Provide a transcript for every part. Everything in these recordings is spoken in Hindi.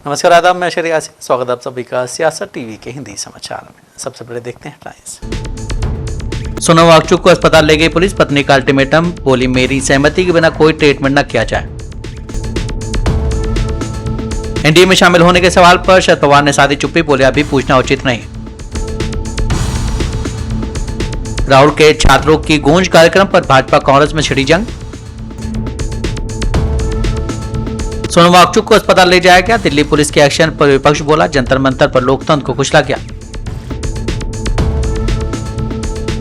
नमस्कार, आदाब, मैं शरिया से स्वागत है आप सभी का सियासत टीवी के हिंदी समाचार में। सबसे पहले देखते हैं हेडलाइंस। सोनम वांगचुक को अस्पताल ले गई पुलिस, पत्नी का अल्टीमेटम, बोली मेरी सहमति के बिना कोई ट्रीटमेंट न किया जाए। एनडीए में शामिल होने के सवाल पर शरद पवार ने साधी चुप्पी, बोले अभी पूछना उचित नहीं। राहुल के छात्रों की गूंज कार्यक्रम पर भाजपा कांग्रेस में छिड़ी जंग। सोनम वांगचुक को अस्पताल ले जाया गया, दिल्ली पुलिस के एक्शन पर विपक्ष बोला, जंतर मंतर पर लोकतंत्र को कुचला गया।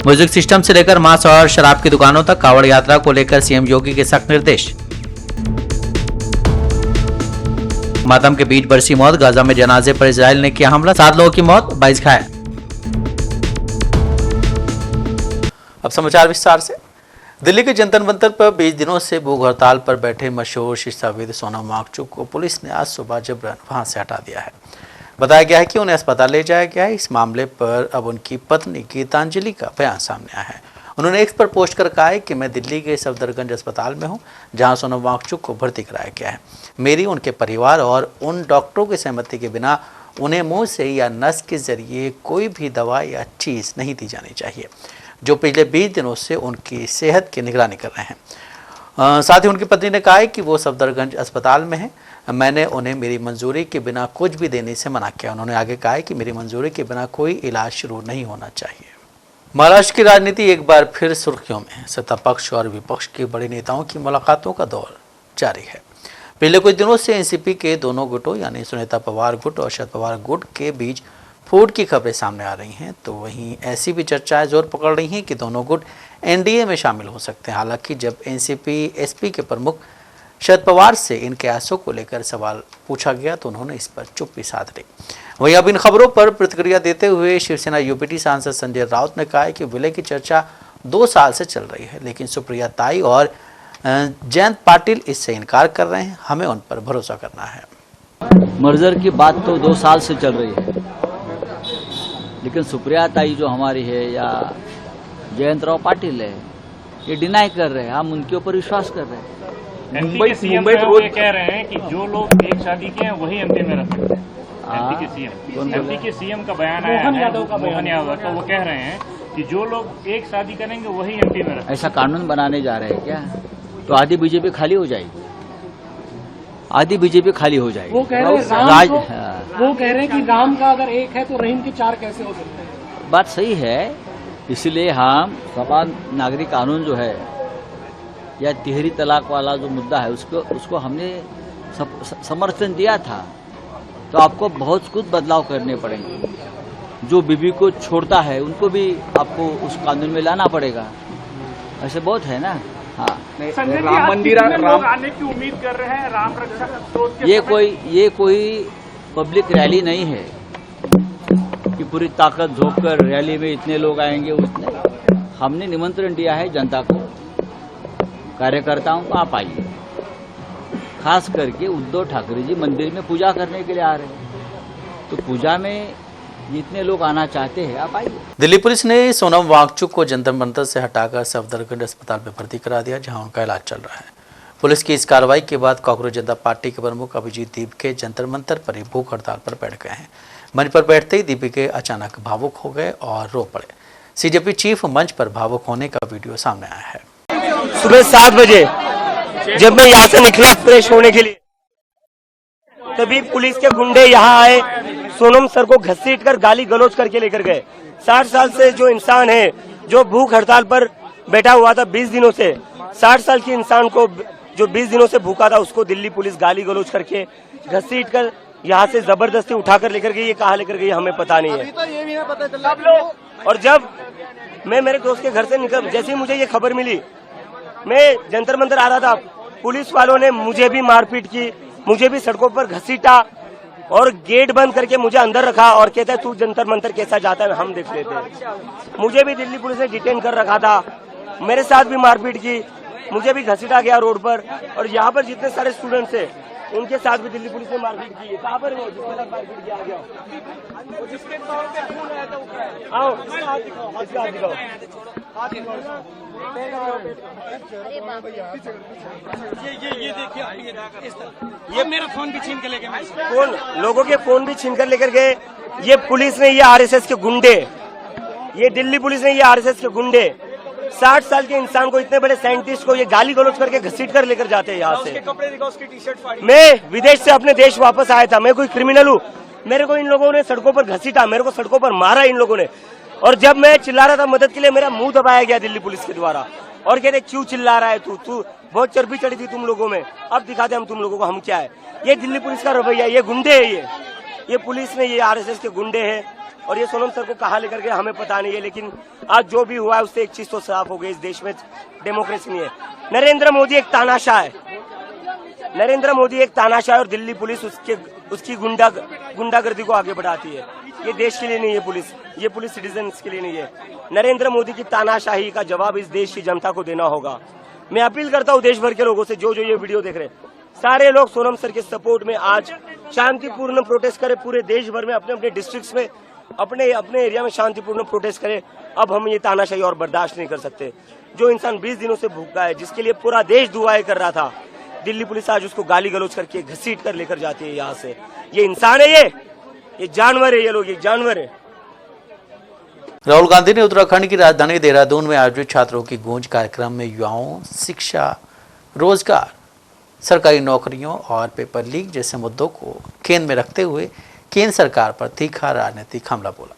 म्यूजिक सिस्टम से लेकर मांस और शराब की दुकानों तक कांवड़ यात्रा को लेकर सीएम योगी के सख्त निर्देश। मातम के बीच बरसी मौत, गाजा में जनाजे पर इजराइल ने किया हमला, 7 लोगों की मौत, 22 घायल। अब समाचार विस्तार से। दिल्ली के जंतर मंतर पर 20 दिनों से भूख हड़ताल पर बैठे मशहूर शिक्षाविद सोनम वांगचुक को पुलिस ने आज सुबह जबरन वहां से हटा दिया है। बताया गया है कि उन्हें अस्पताल ले जाया गया है। इस मामले पर अब उनकी पत्नी गीतांजलि का बयान सामने आया है। उन्होंने एक्स पर पोस्ट कर कहा है कि मैं दिल्ली के सफदरगंज अस्पताल में हूं, जहां सोनम वांगचुक को भर्ती कराया गया है। मेरी, उनके परिवार और उन डॉक्टरों की सहमति के बिना उन्हें मुंह से या नस के जरिए कोई भी दवा या चीज़ नहीं दी जानी चाहिए, जो पिछले 20 दिनों से उनकी सेहत की निगरानी कर रहे हैं। साथ ही उनकी पत्नी ने कहा है कि वो सफदरगंज अस्पताल में हैं। मैंने उन्हें मेरी मंजूरी के बिना कुछ भी देने से मना किया। उन्होंने आगे कहा है कि मेरी मंजूरी के बिना कोई इलाज शुरू नहीं होना चाहिए। महाराष्ट्र की राजनीति एक बार फिर सुर्खियों में। सत्ता पक्ष और विपक्ष के बड़े नेताओं की मुलाकातों का दौर जारी है। पिछले कुछ दिनों से एनसीपी के दोनों गुटों यानी सुनेता पवार गुट और शरद पवार गुट के बीच फूट की खबरें सामने आ रही हैं, तो वहीं ऐसी भी चर्चाएं जोर पकड़ रही हैं कि दोनों गुट एनडीए में शामिल हो सकते हैं। हालांकि जब एनसीपी एसपी के प्रमुख शरद पवार से इन कयासों को लेकर सवाल पूछा गया तो उन्होंने इस पर चुप्पी साध ली। वहीं अब इन खबरों पर प्रतिक्रिया देते हुए शिवसेना यूपीटी सांसद संजय राउत ने कहा है कि विलय की चर्चा 2 साल से चल रही है, लेकिन सुप्रिया ताई और जयंत पाटिल इससे इनकार कर रहे हैं। हमें उन पर भरोसा करना है। मर्जर की बात तो 2 साल से चल रही है, लेकिन सुप्रिया ताई जो हमारी है या जयंत राव पाटिल है, ये डिनाई कर रहे हैं। हम उनके ऊपर विश्वास कर रहे हैं। मुंबई ये कह रहे हैं कि जो लोग एक शादी के हैं वही एमपी में रह सकते हैं। एमपी के सीएम का बयान आया है, मोहन यादव, तो वो कह रहे हैं कि जो लोग एक शादी करेंगे वही एमपी में रह सकते हैं। ऐसा कानून बनाने जा रहे हैं क्या? तो आधी बीजेपी खाली हो जाएगी, आधी बीजेपी खाली हो जाएगी। वो कह रहे हैं वो कह रहे हैं कि राम का अगर एक है तो रहीम के 4 कैसे हो सकते हैं? बात सही है, इसलिए हम समान नागरिक कानून जो है या तिहरी तलाक वाला जो मुद्दा है उसको हमने समर्थन दिया था। तो आपको बहुत कुछ बदलाव करने पड़ेंगे। जो बीबी को छोड़ता है उनको भी आपको उस कानून में लाना पड़ेगा। ऐसे बहुत है ना। हाँ, राम मंदिर आने की उम्मीद कर रहे हैं। राम रक्षा ये कोई पब्लिक रैली नहीं है कि पूरी ताकत झोंककर रैली में इतने लोग आएंगे। उतने हमने निमंत्रण दिया है जनता को, कार्यकर्ताओं को, आप आइए। खास करके उद्धव ठाकरे जी मंदिर में पूजा करने के लिए आ रहे हैं, तो पूजा में जितने लोग आना चाहते हैं आप आइए। दिल्ली पुलिस ने सोनम वांगचुक को जंतर मंतर से हटाकर सफदरगंज अस्पताल में भर्ती करा दिया, जहां उनका इलाज चल रहा है। पुलिस की इस कार्रवाई के बाद कांग्रेस जनता पार्टी के प्रमुख अभिजीत दीपके जंतर मंतर पर ही भूख हड़ताल पर बैठ गए हैं। मंच पर बैठते ही दीपके अचानक भावुक हो गए और रो पड़े। सीजेपी चीफ मंच पर भावुक होने का वीडियो सामने आया है। सुबह 7 बजे जब मैं यहाँ से निकला फ्रेश होने के लिए, तभी पुलिस के गुंडे यहाँ आए, सोनम सर को घसीट कर गाली गलौज करके लेकर गए। 60 साल से जो इंसान है, जो भूख हड़ताल पर बैठा हुआ था 20 दिनों से, 60 साल के इंसान को जो 20 दिनों से भूखा था उसको दिल्ली पुलिस गाली गलौज करके घसीट कर यहाँ से जबरदस्ती उठाकर लेकर गई। ये कहाँ लेकर गई हमें पता नहीं है। तो ये भी नहीं पता चला। और जब मैं मेरे दोस्त के घर से निकल, जैसे ही मुझे ये खबर मिली, मैं जंतर मंतर आ रहा था, पुलिस वालों ने मुझे भी मारपीट की, मुझे भी सड़कों पर घसीटा और गेट बंद करके मुझे अंदर रखा और कहता है तू जंतर मंतर कैसा जाता है हम देख लेते हैं। मुझे भी दिल्ली पुलिस ने डिटेन कर रखा था, मेरे साथ भी मारपीट की, मुझे भी घसीटा गया रोड पर। और यहाँ पर जितने सारे स्टूडेंट्स हैं उनके साथ भी दिल्ली पुलिस ने मारपीट की है। कहाँ पर वो जिसके साथ मारपीट किया गया? जिसके तौर पे खून आया था वो आओ, हाथ दिखाओ, हाथ दिखाओ। ये मेरा फोन भी छीन के लेके फोन, लोगों के फोन भी छीन कर लेकर गए। ये पुलिस ने, ये आरएसएस के गुंडे, ये दिल्ली पुलिस ने, ये आरएसएस के गुंडे 60 साल के इंसान को, इतने बड़े साइंटिस्ट को ये गाली गलौज करके घसीट कर लेकर जाते हैं यहाँ से। कपड़े दिखा, उसकी टी-शर्ट फाड़ी। मैं विदेश से अपने देश वापस आया था, मैं कोई क्रिमिनल हूँ? मेरे को इन लोगों ने सड़कों पर घसीटा, मेरे को सड़कों पर मारा इन लोगों ने, और जब मैं चिल्ला रहा था मदद के लिए, मेरा मुंह दबाया गया दिल्ली पुलिस के द्वारा, और कहते क्यों चिल्ला रहा है तू बहुत चर्बी चढ़ी थी तुम लोगों में, अब दिखाते हम तुम लोगों को हम क्या है। ये दिल्ली पुलिस का रवैया, ये गुंडे है, ये पुलिस ने, ये आरएसएस के गुंडे हैं। और ये सोनम सर को कहाँ लेकर गए हमें पता नहीं है, लेकिन आज जो भी हुआ है उससे एक चीज तो साफ हो गई, इस देश में डेमोक्रेसी नहीं है। नरेंद्र मोदी एक तानाशाह है, नरेंद्र मोदी एक तानाशाह है, और दिल्ली पुलिस उसकी गुंडागर्दी को आगे बढ़ाती है। ये देश के लिए नहीं है ये पुलिस सिटीजन्स के लिए नहीं है। नरेंद्र मोदी की तानाशाही का जवाब इस देश की जनता को देना होगा। मैं अपील करता हूँ देश भर के लोगों से, जो ये वीडियो देख रहे हैं, सारे लोग सोनम सर के सपोर्ट में आज शांतिपूर्ण प्रोटेस्ट करें, पूरे देश भर में, अपने अपने डिस्ट्रिक्ट्स में, अपने एरिया में शांतिपूर्ण प्रोटेस्ट करें। अब हम ये तानाशाही और बर्दाश्त नहीं कर सकते। जो इंसान 20 दिनों से भूखा है, जिसके लिए पूरा देश दुआएं कर रहा था, दिल्ली पुलिस आज उसको गाली गलौज करके घसीट कर लेकर जाती है यहाँ से। ये इंसान है, ये जानवर है, ये लोग ये जानवर है। राहुल गांधी ने उत्तराखंड की राजधानी देहरादून में आयोजित छात्रों की गूंज कार्यक्रम में युवाओं, शिक्षा, रोजगार, सरकारी नौकरियों और पेपर लीक जैसे मुद्दों को केंद्र में रखते हुए केंद्र सरकार पर तीखा राजनीतिक हमला बोला।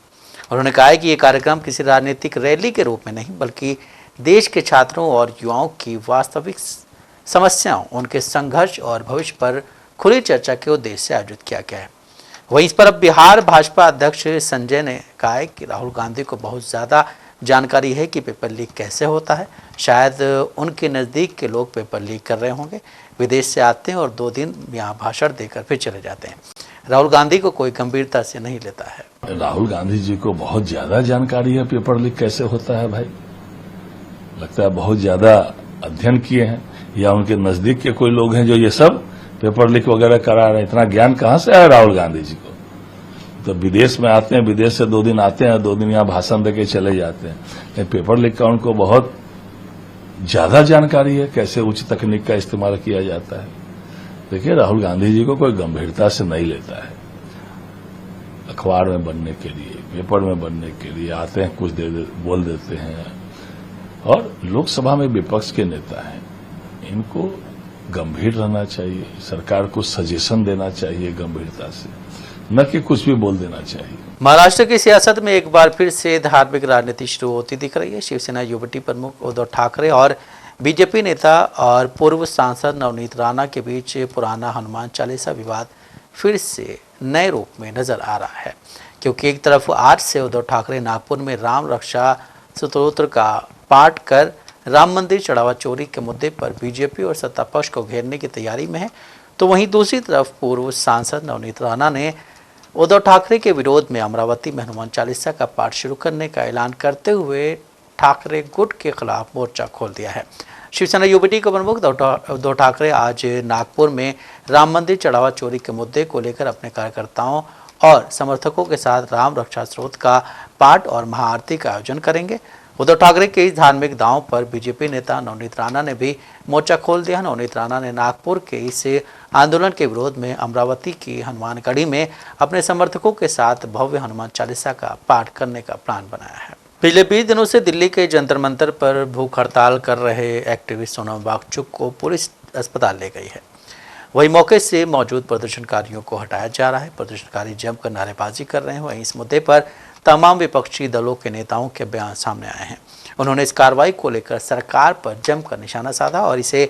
उन्होंने कहा है कि ये कार्यक्रम किसी राजनीतिक रैली के रूप में नहीं, बल्कि देश के छात्रों और युवाओं की वास्तविक समस्याओं, उनके संघर्ष और भविष्य पर खुली चर्चा के उद्देश्य से आयोजित किया गया है। वहीं इस पर अब बिहार भाजपा अध्यक्ष संजय ने कहा है कि राहुल गांधी को बहुत ज़्यादा जानकारी है कि पेपर लीक कैसे होता है। शायद उनके नज़दीक के लोग पेपर लीक कर रहे होंगे, विदेश से आते हैं और 2 दिन यहाँ भाषण देकर फिर चले जाते हैं। राहुल गांधी को कोई गंभीरता से नहीं लेता है। राहुल गांधी जी को बहुत ज्यादा जानकारी है पेपर लीक कैसे होता है। भाई लगता है बहुत ज्यादा अध्ययन किए हैं, या उनके नजदीक के कोई लोग हैं जो ये सब पेपर लीक वगैरह करा रहे हैं। इतना ज्ञान कहाँ से आया राहुल गांधी जी को? तो विदेश में आते हैं, विदेश से 2 दिन आते हैं, 2 दिन यहाँ भाषण देके चले जाते हैं। लेकिन पेपर लीक का उनको बहुत ज्यादा जानकारी है, कैसे उच्च तकनीक का इस्तेमाल किया जाता है। देखिए, राहुल गांधी जी को कोई गंभीरता से नहीं लेता है। अखबार में बनने के लिए, पेपर में बनने के लिए आते हैं, कुछ बोल देते हैं, और लोकसभा में विपक्ष के नेता हैं। इनको गंभीर रहना चाहिए, सरकार को सजेशन देना चाहिए गंभीरता से, न कि कुछ भी बोल देना चाहिए। महाराष्ट्र की सियासत में एक बार फिर से धार्मिक राजनीति शुरू होती दिख रही है। शिवसेना युवती प्रमुख उद्धव ठाकरे और बीजेपी नेता और पूर्व सांसद नवनीत राणा के बीच पुराना हनुमान चालीसा विवाद फिर से नए रूप में नजर आ रहा है, क्योंकि एक तरफ आज से उद्धव ठाकरे नागपुर में राम रक्षा स्तोत्र का पाठ कर राम मंदिर चढ़ावा चोरी के मुद्दे पर बीजेपी और सत्ता पक्ष को घेरने की तैयारी में है, तो वहीं दूसरी तरफ पूर्व सांसद नवनीत राणा ने उद्धव ठाकरे के विरोध में अमरावती में हनुमान चालीसा का पाठ शुरू करने का ऐलान करते हुए ठाकरे गुट के खिलाफ मोर्चा खोल दिया है। शिवसेना युवती के प्रमुख उद्धव ठाकरे आज नागपुर में राम मंदिर चढ़ावा चोरी के मुद्दे को लेकर अपने कार्यकर्ताओं और समर्थकों के साथ राम रक्षा स्तोत्र का पाठ और महाआरती का आयोजन करेंगे। उद्धव ठाकरे के इस धार्मिक दांव पर बीजेपी नेता नवनीत राणा ने भी मोर्चा खोल दिया। नवनीत राणा ने नागपुर के इस आंदोलन के विरोध में अमरावती की हनुमानगढ़ी में अपने समर्थकों के साथ भव्य हनुमान चालीसा का पाठ करने का प्लान बनाया है। पिछले 20 दिनों से दिल्ली के जंतर मंतर पर भूख हड़ताल कर रहे एक्टिविस्ट सोनम वांगचुक को पुलिस अस्पताल ले गई है। वहीं मौके से मौजूद प्रदर्शनकारियों को हटाया जा रहा है। प्रदर्शनकारी जमकर नारेबाजी कर रहे हैं। वहीं इस मुद्दे पर तमाम विपक्षी दलों के नेताओं के बयान सामने आए हैं। उन्होंने इस कार्रवाई को लेकर सरकार पर जमकर निशाना साधा और इसे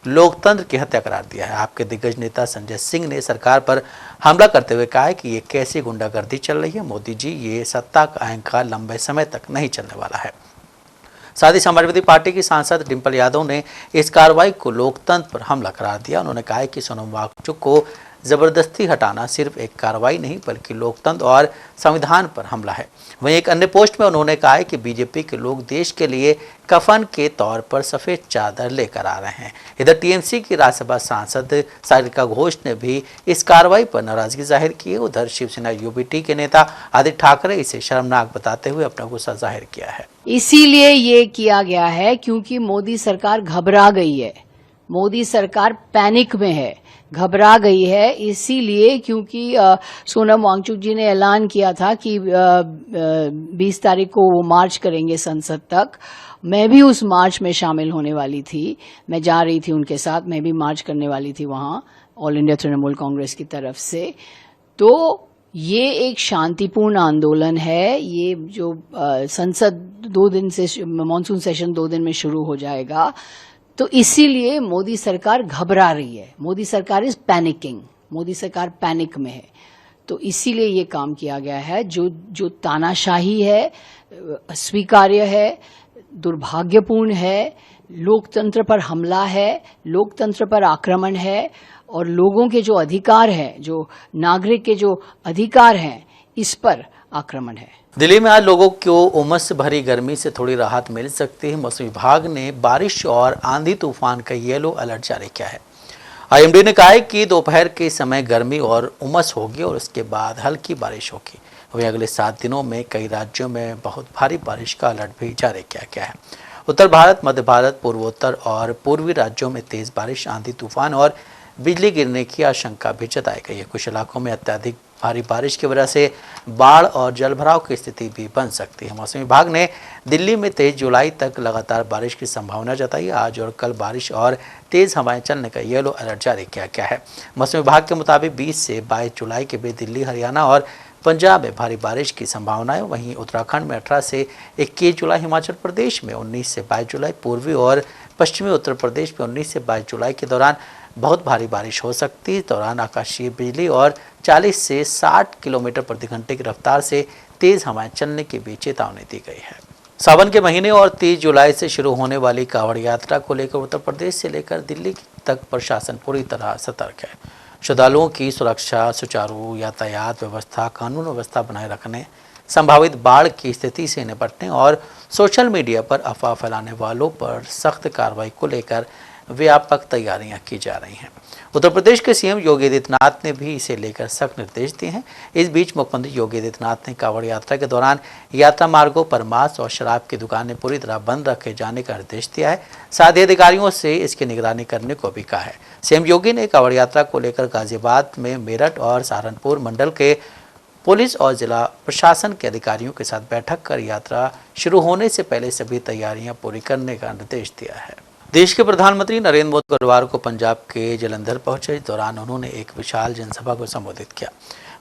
लोकतंत्र की हत्या करार दिया है। आपके दिग्गज नेता संजय सिंह ने सरकार पर हमला करते हुए कहा है कि ये कैसी गुंडागर्दी चल रही है। मोदी जी, ये सत्ता का अहंकार लंबे समय तक नहीं चलने वाला है। साथ ही समाजवादी पार्टी की सांसद डिंपल यादव ने इस कार्रवाई को लोकतंत्र पर हमला करार दिया। उन्होंने कहा है कि सोनम वांगचुक को जबरदस्ती हटाना सिर्फ एक कार्रवाई नहीं बल्कि लोकतंत्र और संविधान पर हमला है। वहीं एक अन्य पोस्ट में उन्होंने कहा है कि बीजेपी के लोग देश के लिए कफन के तौर पर सफेद चादर लेकर आ रहे हैं। इधर टीएमसी की राज्यसभा सांसद सारिका घोष ने भी इस कार्रवाई पर नाराजगी जाहिर की है। उधर शिवसेना यूबीटी के नेता आदित्य ठाकरे इसे शर्मनाक बताते हुए अपना गुस्सा जाहिर किया है। इसीलिए ये किया गया है क्योंकि मोदी सरकार घबरा गई है, मोदी सरकार पैनिक में है, घबरा गई है। इसीलिए क्योंकि सोनम वांगचुक जी ने ऐलान किया था कि 20 तारीख को वो मार्च करेंगे संसद तक। मैं भी उस मार्च में शामिल होने वाली थी, मैं जा रही थी उनके साथ, मैं भी मार्च करने वाली थी वहां ऑल इंडिया तृणमूल कांग्रेस की तरफ से। तो ये एक शांतिपूर्ण आंदोलन है। ये जो संसद 2 दिन से, मॉनसून सेशन 2 दिन में शुरू हो जाएगा, तो इसीलिए मोदी सरकार घबरा रही है। मोदी सरकार इज पैनिकिंग, मोदी सरकार पैनिक में है। तो इसीलिए ये काम किया गया है। जो तानाशाही है, स्वीकार्य है, दुर्भाग्यपूर्ण है, लोकतंत्र पर हमला है, लोकतंत्र पर आक्रमण है और लोगों के जो अधिकार हैं, जो नागरिक के जो अधिकार हैं, इस पर आक्रमण है। दिल्ली में आज लोगों को उमस भरी गर्मी से थोड़ी राहत मिल सकती है। मौसम विभाग ने बारिश और आंधी तूफान का येलो अलर्ट जारी किया है। आईएमडी ने कहा है कि दोपहर के समय गर्मी और उमस होगी और उसके बाद हल्की बारिश होगी। वहीं अगले 7 दिनों में कई राज्यों में बहुत भारी बारिश का अलर्ट भी जारी किया गया है। उत्तर भारत, मध्य भारत, पूर्वोत्तर और पूर्वी राज्यों में तेज बारिश, आंधी तूफान और बिजली गिरने की आशंका भी जताई गई है। कुछ इलाकों में अत्यधिक भारी बारिश की वजह से बाढ़ और जलभराव की स्थिति भी बन सकती है। मौसम विभाग ने दिल्ली में 23 जुलाई तक लगातार बारिश की संभावना जताई। आज और कल बारिश और तेज हवाएं चलने का येलो अलर्ट जारी किया गया है। मौसम विभाग के मुताबिक 20 से 22 जुलाई के बीच दिल्ली, हरियाणा और पंजाब में भारी बारिश की संभावना है। वहीं उत्तराखंड में 18 से 21 जुलाई, हिमाचल प्रदेश में 19 से 22 जुलाई, पूर्वी और पश्चिमी उत्तर प्रदेश में 19 से 22 जुलाई के दौरान बहुत भारी बारिश हो सकती है। दौरान आकाशीय बिजली और 40 से 60 किलोमीटर प्रति घंटे की रफ्तार से तेज हवाएं चलने की भी चेतावनी दी गई है। सावन के महीने और 30 जुलाई से शुरू होने वाली कांवड़ यात्रा को लेकर उत्तर प्रदेश से लेकर दिल्ली तक प्रशासन पूरी तरह सतर्क है। श्रद्धालुओं की सुरक्षा, सुचारू यातायात व्यवस्था, कानून व्यवस्था बनाए रखने, संभावित बाढ़ की स्थिति से निपटने और सोशल मीडिया पर अफवाह फैलाने वालों पर सख्त कार्रवाई को लेकर व्यापक तैयारियां की जा रही हैं। उत्तर प्रदेश के सीएम योगी आदित्यनाथ ने भी इसे लेकर सख्त निर्देश दिए हैं। इस बीच मुख्यमंत्री योगी आदित्यनाथ ने कांवड़ यात्रा के दौरान यात्रा मार्गों पर मांस और शराब की दुकानें पूरी तरह बंद रखे जाने का निर्देश दिया है। साथ ही अधिकारियों से इसकी निगरानी करने को भी कहा है। सीएम योगी ने कांवड़ यात्रा को लेकर गाजियाबाद में मेरठ और सहारनपुर मंडल के पुलिस और जिला प्रशासन के अधिकारियों के साथ बैठक कर यात्रा शुरू होने से पहले सभी तैयारियां पूरी करने का निर्देश दिया है। देश के प्रधानमंत्री नरेंद्र मोदी गुरुवार को पंजाब के जलंधर पहुंचे। इस दौरान उन्होंने एक विशाल जनसभा को संबोधित किया।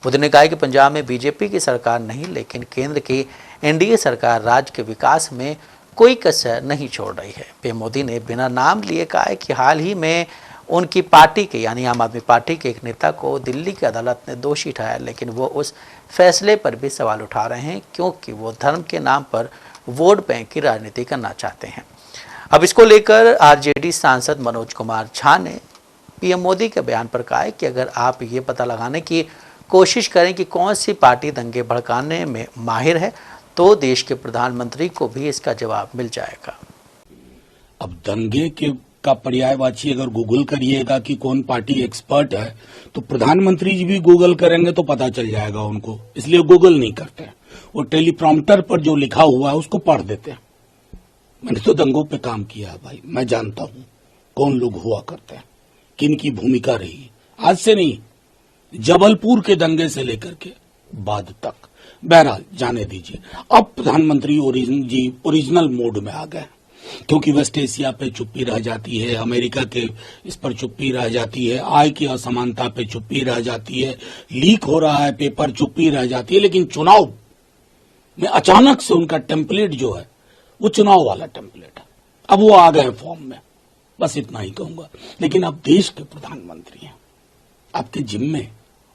मोदी ने कहा कि पंजाब में बीजेपी की सरकार नहीं, लेकिन केंद्र की एनडीए सरकार राज्य के विकास में कोई कसर नहीं छोड़ रही है। पीएम मोदी ने बिना नाम लिए कहा है कि हाल ही में उनकी पार्टी के यानी आम आदमी पार्टी के एक नेता को दिल्ली की अदालत ने दोषी ठहराया, लेकिन वो उस फैसले पर भी सवाल उठा रहे हैं क्योंकि वो धर्म के नाम पर वोट बैंक की राजनीति करना चाहते हैं। अब इसको लेकर आरजेडी सांसद मनोज कुमार झा ने पीएम मोदी के बयान पर कहा है कि अगर आप ये पता लगाने की कोशिश करें कि कौन सी पार्टी दंगे भड़काने में माहिर है, तो देश के प्रधानमंत्री को भी इसका जवाब मिल जाएगा। अब दंगे के का पर्यायवाची अगर गूगल करिएगा कि कौन पार्टी एक्सपर्ट है, तो प्रधानमंत्री जी भी गूगल करेंगे तो पता चल जाएगा उनको। इसलिए गूगल नहीं करते, वो टेलीप्रॉम्प्टर पर जो लिखा हुआ है उसको पढ़ देते हैं। मैंने तो दंगों पे काम किया है भाई, मैं जानता हूं कौन लोग हुआ करते हैं, किन की भूमिका रही। आज से नहीं, जबलपुर के दंगे से लेकर के बाद तक। बहरहाल जाने दीजिए। अब प्रधानमंत्री ओरिजिनल मोड में आ गए, क्योंकि वेस्ट एशिया पे चुप्पी रह जाती है, अमेरिका के इस पर चुप्पी रह जाती है, आय की असमानता पे चुप्पी रह जाती है, लीक हो रहा है पेपर, चुप्पी रह जाती है। लेकिन चुनाव में अचानक से उनका टेम्पलेट जो है वो चुनाव वाला टेम्पलेट है। अब वो आ गए फॉर्म में, बस इतना ही कहूंगा। लेकिन अब देश के प्रधानमंत्री हैं, आपके जिम्मे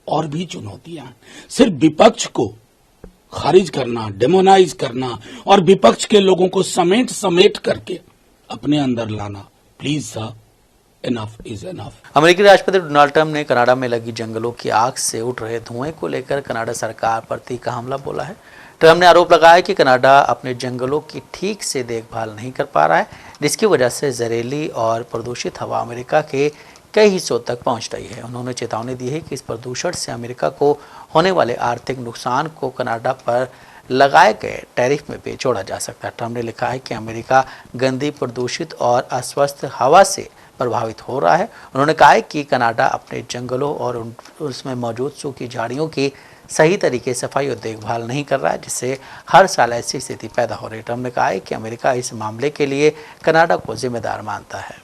और भी चुनौतियां हैं। सिर्फ विपक्ष को खारिज करना, डेमोनाइज करना और विपक्ष के लोगों को समेट करके अपने अंदर लाना, प्लीज साहब enough is enough. अमेरिकी राष्ट्रपति डोनाल्ड ट्रंप ने कनाडा में लगी जंगलों की आग से उठ रहे धुएं को लेकर कनाडा सरकार पर तीखा हमला बोला है। ट्रंप ने आरोप लगाया कि कनाडा अपने जंगलों की ठीक से देखभाल नहीं कर पा रहा है, जिसकी वजह से जहरीली और प्रदूषित हवा अमेरिका के कई हिस्सों तक पहुंच रही है। उन्होंने चेतावनी दी है कि इस प्रदूषण से अमेरिका को होने वाले आर्थिक नुकसान को कनाडा पर लगाए गए टैरिफ में भी जोड़ा जा सकता है। ट्रंप ने लिखा है कि अमेरिका गंदी, प्रदूषित और अस्वस्थ हवा से प्रभावित हो रहा है। उन्होंने कहा है कि कनाडा अपने जंगलों और उसमें मौजूद सूखी झाड़ियों की सही तरीके से सफाई और देखभाल नहीं कर रहा है, जिससे हर साल ऐसी स्थिति पैदा हो रही है। ट्रंप ने कहा है कि अमेरिका इस मामले के लिए कनाडा को जिम्मेदार मानता है।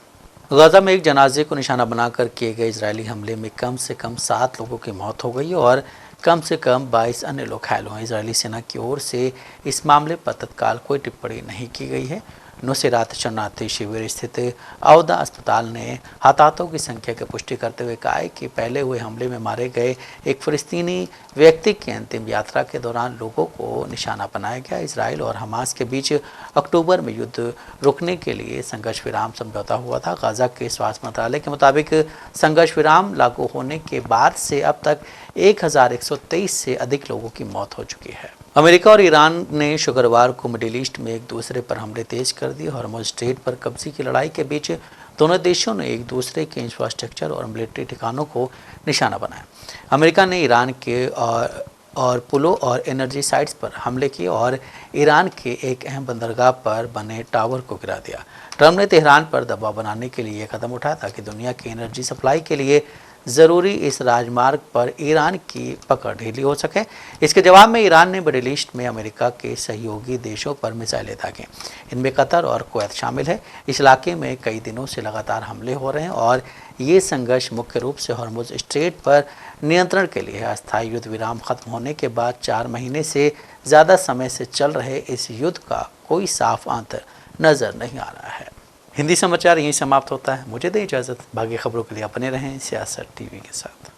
गाजा में एक जनाजे को निशाना बनाकर किए गए इजरायली हमले में कम से कम 7 लोगों की मौत हो गई और कम से कम 22 अन्य लोग घायल हुए। इजरायली सेना की ओर से इस मामले पर तत्काल कोई टिप्पणी नहीं की गई है। नुसैरात शरणार्थी शिविर स्थित अवदा अस्पताल ने हताहतों की संख्या की पुष्टि करते हुए कहा है कि पहले हुए हमले में मारे गए एक फिलिस्तीनी व्यक्ति की अंतिम यात्रा के दौरान लोगों को निशाना बनाया गया। इजराइल और हमास के बीच अक्टूबर में युद्ध रुकने के लिए संघर्ष विराम समझौता हुआ था। गाजा के स्वास्थ्य मंत्रालय के मुताबिक संघर्ष विराम लागू होने के बाद से अब तक 1123 से अधिक लोगों की मौत हो चुकी है। अमेरिका और ईरान ने शुक्रवार को मिडिल ईस्ट में एक दूसरे पर हमले तेज कर दिए। हॉर्मुज़ स्ट्रेट पर कब्जे की लड़ाई के बीच दोनों देशों ने एक दूसरे के इंफ्रास्ट्रक्चर और मिलिट्री ठिकानों को निशाना बनाया। अमेरिका ने ईरान के और पुलों और एनर्जी साइट्स पर हमले किए और ईरान के एक अहम बंदरगाह पर बने टावर को गिरा दिया। ट्रंप ने तेहरान पर दबाव बनाने के लिए यह कदम उठाया ताकि दुनिया की एनर्जी सप्लाई के लिए ज़रूरी इस राजमार्ग पर ईरान की पकड़ ढीली हो सके। इसके जवाब में ईरान ने मिडिल ईस्ट में अमेरिका के सहयोगी देशों पर मिसाइलें दागीं। इनमें कतर और कुवैत शामिल है। इस इलाके में कई दिनों से लगातार हमले हो रहे हैं और ये संघर्ष मुख्य रूप से हॉर्मुज़ स्ट्रेट पर नियंत्रण के लिए है। अस्थायी युद्ध विराम खत्म होने के बाद 4 महीने से ज़्यादा समय से चल रहे इस युद्ध का कोई साफ अंत नज़र नहीं आ रहा है। हिंदी समाचार यहीं समाप्त होता है। मुझे दें इजाज़त। बाकी खबरों के लिए बने रहें सियासत टीवी के साथ।